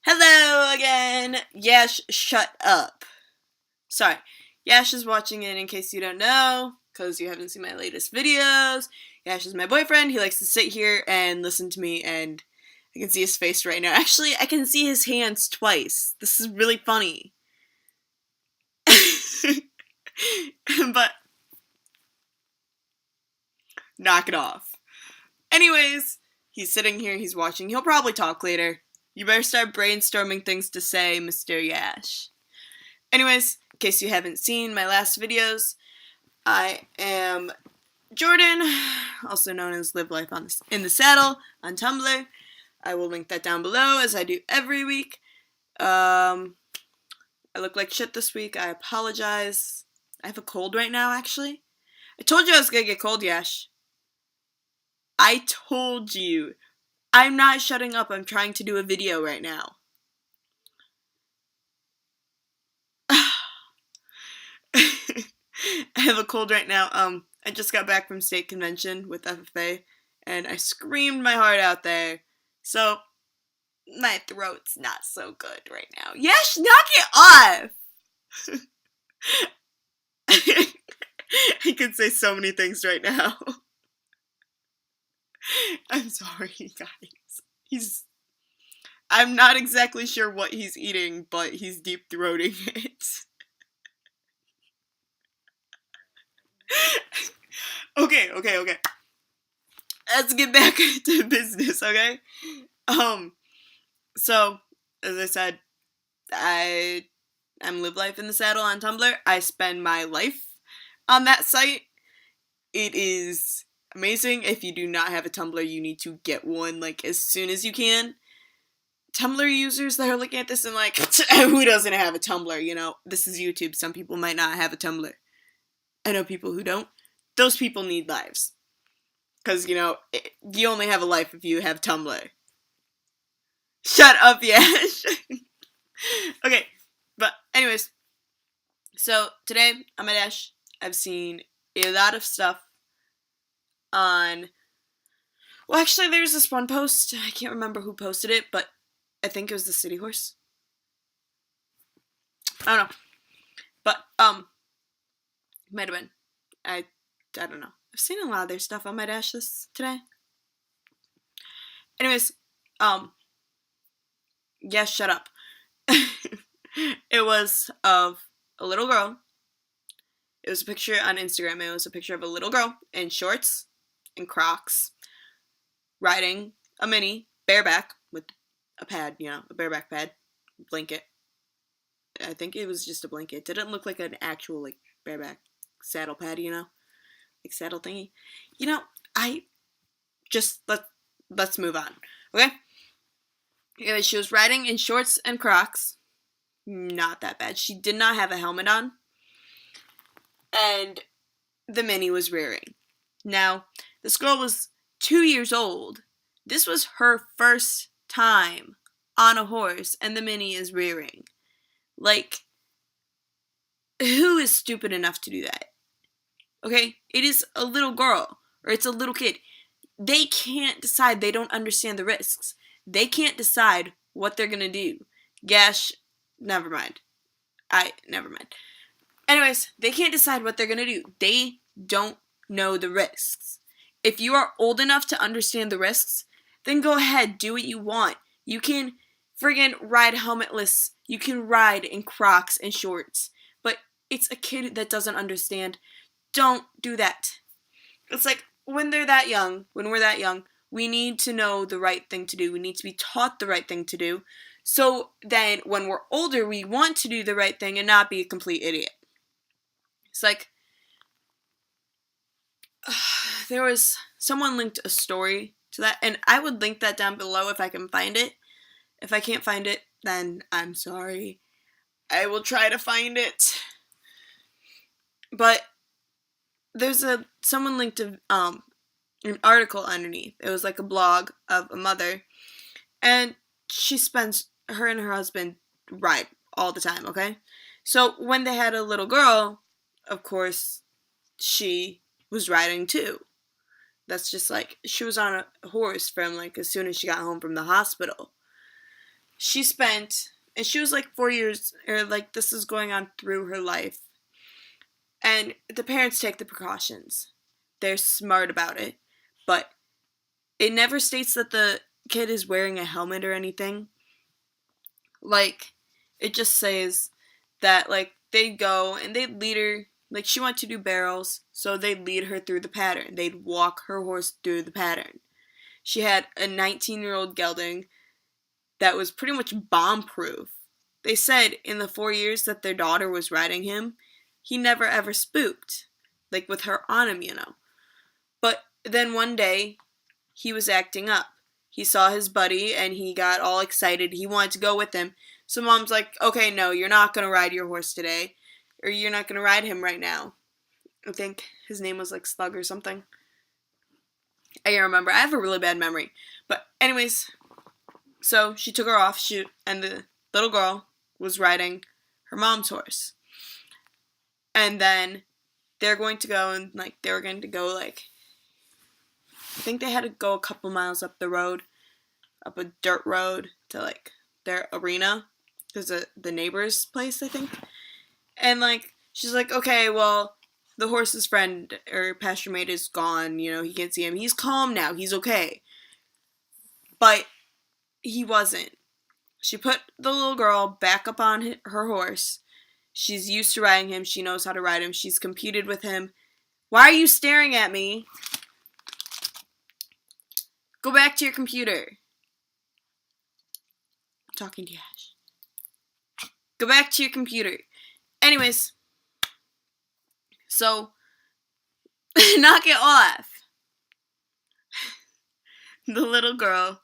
Hello again! Yash, shut up. Sorry, Yash is watching it in case you don't know, because you haven't seen my latest videos. Yash is my boyfriend. He likes to sit here and listen to me, and I can see his face right now. Actually, I can see his hands twice. This is really funny. But, knock it off. Anyways, he's sitting here, he's watching. He'll probably talk later. You better start brainstorming things to say, Mr. Yash. Anyways, in case you haven't seen my last videos, I am Jorden, also known as Live Life in the Saddle on Tumblr. I will link that down below as I do every week. I look like shit this week. I apologize. I have a cold right now, actually. I told you I was gonna get cold, Yash. I told you. I'm not shutting up. I'm trying to do a video right now. I have a cold right now. I just got back from state convention with FFA, and I screamed my heart out there. So, my throat's not so good right now. Yash, knock it off! I could say so many things right now. I'm sorry, guys. I'm not exactly sure what he's eating, but he's deep-throating it. Okay. Let's get back to business, okay? So, as I said, I'm Live Life in the Saddle on Tumblr. I spend my life on that site. It is amazing. If you do not have a Tumblr, you need to get one, like, as soon as you can. Tumblr users that are looking at this and like, who doesn't have a Tumblr, you know? This is YouTube. Some people might not have a Tumblr. I know people who don't. Those people need lives. Because, you know, you only have a life if you have Tumblr. Shut up, Yash! Okay, but anyways. So, today, I'm at Yash. I've seen a lot of stuff on... Well, actually, there's this one post. I can't remember who posted it, but I think it was the City Horse. I don't know. But, might have been. I don't know. I've seen a lot of their stuff. I might ash this today. Anyways, yes, shut up. It was of a little girl. It was a picture on Instagram. It was a picture of a little girl in shorts and Crocs riding a mini bareback with a pad, you know, a bareback pad, blanket. I think it was just a blanket. It didn't look like an actual, like, bareback saddle pad, you know? Like, saddle thingy. You know, let's move on, okay? Anyway, she was riding in shorts and Crocs. Not that bad. She did not have a helmet on. And the mini was rearing. Now, this girl was 2 years old. This was her first time on a horse, and the mini is rearing. Like, who is stupid enough to do that? Okay? It is a little girl, or it's a little kid. They can't decide. They don't understand the risks. They can't decide what they're gonna do. Gash, never mind. Never mind. Anyways, they can't decide what they're gonna do. They don't know the risks. If you are old enough to understand the risks, then go ahead, do what you want. You can friggin' ride helmetless. You can ride in Crocs and shorts. But it's a kid that doesn't understand. Don't do that. It's like, when we're that young, we need to know the right thing to do. We need to be taught the right thing to do. So then, when we're older, we want to do the right thing and not be a complete idiot. It's like, there was, someone linked a story to that, and I would link that down below if I can find it. If I can't find it, then I'm sorry. I will try to find it. But there's someone linked an article underneath. It was like a blog of a mother, and her and her husband ride all the time, okay? So when they had a little girl, of course, she was riding too. That's just like, she was on a horse from like as soon as she got home from the hospital. and she was like 4 years, or like this is going on through her life. And the parents take the precautions. They're smart about it. But it never states that the kid is wearing a helmet or anything. Like, it just says that, like, they'd go and they'd lead her, like, she wanted to do barrels, so they'd lead her through the pattern. They'd walk her horse through the pattern. She had a 19-year-old gelding that was pretty much bomb-proof. They said in the 4 years that their daughter was riding him, he never ever spooked, like with her on him, But then one day, he was acting up. He saw his buddy and he got all excited. He wanted to go with him. So mom's like, okay, no, you're not going to ride your horse today. Or you're not going to ride him right now. I think his name was like Slug or something. I can't remember. I have a really bad memory. But anyways, so she took her off, and the little girl was riding her mom's horse. And then they were going to go, I think they had to go a couple miles up the road, up a dirt road to, like, their arena. Because the neighbor's place, I think. And, like, she's like, okay, well, the horse's friend or pasture mate is gone, he can't see him. He's calm now, he's okay. But he wasn't. She put the little girl back up on her horse. She's used to riding him. She knows how to ride him. She's competed with him. Why are you staring at me? Go back to your computer. I'm talking to Yash. Go back to your computer. Anyways. So, knock it off. The little girl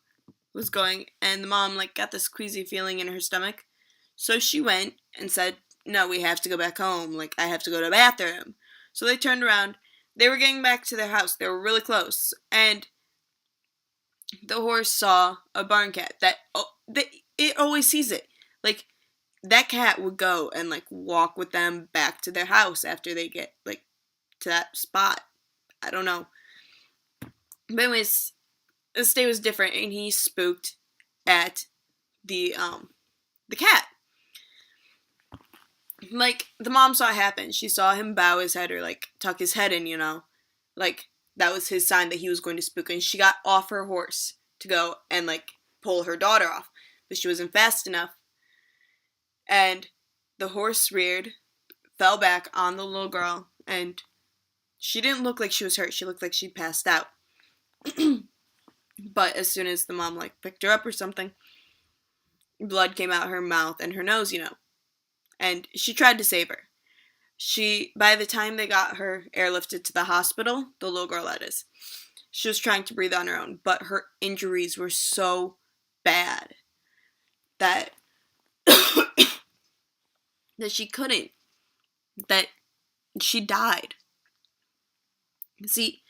was going, and the mom, like, got this queasy feeling in her stomach. So she went and said, no, we have to go back home. Like, I have to go to the bathroom. So they turned around. They were getting back to their house. They were really close. And the horse saw a barn cat it always sees it. Like, that cat would go and, like, walk with them back to their house after they get, like, to that spot. I don't know. But anyways, this day was different, and he spooked at the cat. Like, the mom saw it happen. She saw him bow his head or, like, tuck his head in, Like, that was his sign that he was going to spook. And she got off her horse to go and, like, pull her daughter off. But she wasn't fast enough. And the horse reared, fell back on the little girl, and she didn't look like she was hurt. She looked like she'd passed out. But as soon as the mom, like, picked her up or something, blood came out her mouth and her nose, And she tried to save her. By the time they got her airlifted to the hospital, the little girl, that is, she was trying to breathe on her own, but her injuries were so bad that that she couldn't, that she died. See,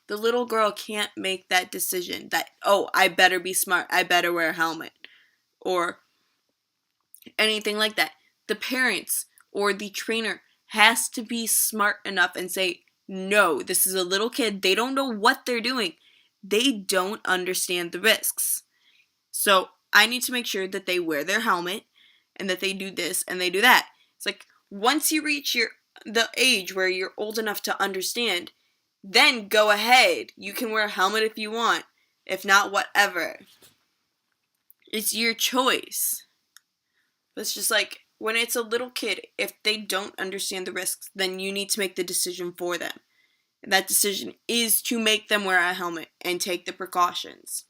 the little girl can't make that decision that, oh, I better be smart, I better wear a helmet, or anything like that. The parents or the trainer has to be smart enough and say, no, this is a little kid. They don't know what they're doing. They don't understand the risks. So I need to make sure that they wear their helmet and that they do this and they do that. It's like, once you reach the age where you're old enough to understand, then go ahead. You can wear a helmet if you want. If not, whatever. It's your choice. But it's just like, when it's a little kid, if they don't understand the risks, then you need to make the decision for them. And that decision is to make them wear a helmet and take the precautions.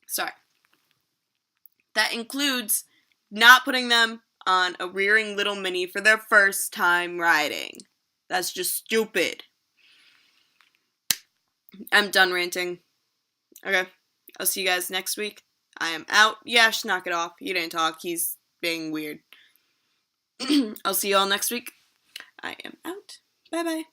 Sorry. That includes not putting them on a rearing little mini for their first time riding. That's just stupid. I'm done ranting. Okay, I'll see you guys next week. I am out. Yash, knock it off. He didn't talk. He's being weird. I'll see you all next week. I am out. Bye-bye.